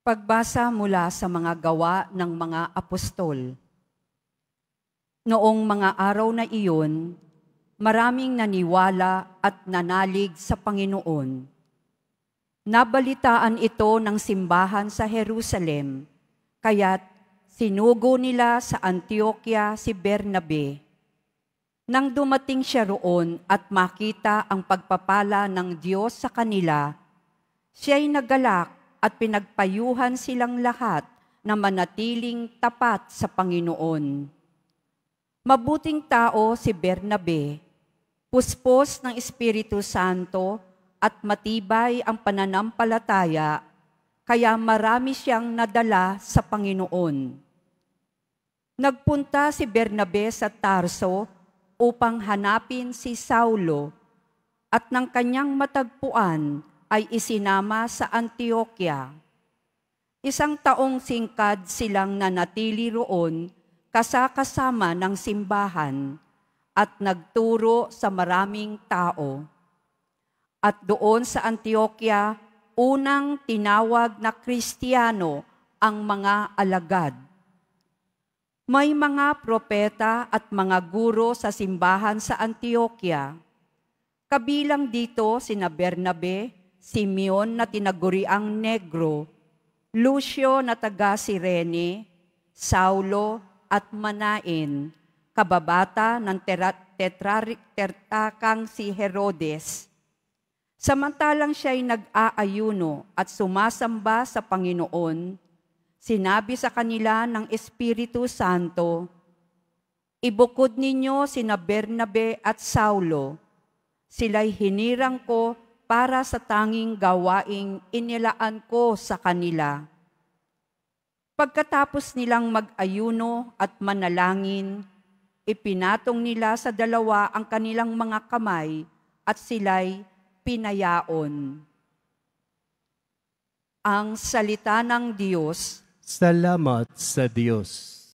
Pagbasa mula sa mga gawa ng mga apostol. Noong mga araw na iyon, maraming naniwala at nanalig sa Panginoon. Nabalitaan ito ng simbahan sa Jerusalem, kaya't sinugo nila sa Antioquia si Bernabe. Nang dumating siya roon at makita ang pagpapala ng Diyos sa kanila, siya'y nagalak at pinagpayuhan silang lahat na manatiling tapat sa Panginoon. Mabuting tao si Bernabe, puspos ng Espiritu Santo at matibay ang pananampalataya, kaya marami siyang nadala sa Panginoon. Nagpunta si Bernabe sa Tarso upang hanapin si Saulo, at ng kanyang matagpuan ay isinama sa Antioquia. 1 taong singkad silang nanatili roon kasama ng simbahan at nagturo sa maraming tao. At doon sa Antioquia, unang tinawag na Kristiyano ang mga alagad. May mga propeta at mga guro sa simbahan sa Antioquia. Kabilang dito sina Bernabe, Simeon na tinaguriang Negro, Lucio na taga Cirene, Saulo at Manaen, kababata ng tetrarkang si Herodes. Samantalang siya'y nag-aayuno at sumasamba sa Panginoon, sinabi sa kanila ng Espiritu Santo, "Ibukod ninyo sina Bernabe at Saulo. Sila'y hinirang ko para sa tanging gawaing inilaan ko sa kanila." Pagkatapos nilang mag-ayuno at manalangin, ipinatong nila sa dalawa ang kanilang mga kamay at sila'y pinayaon. Ang salita ng Diyos. Salamat sa Diyos.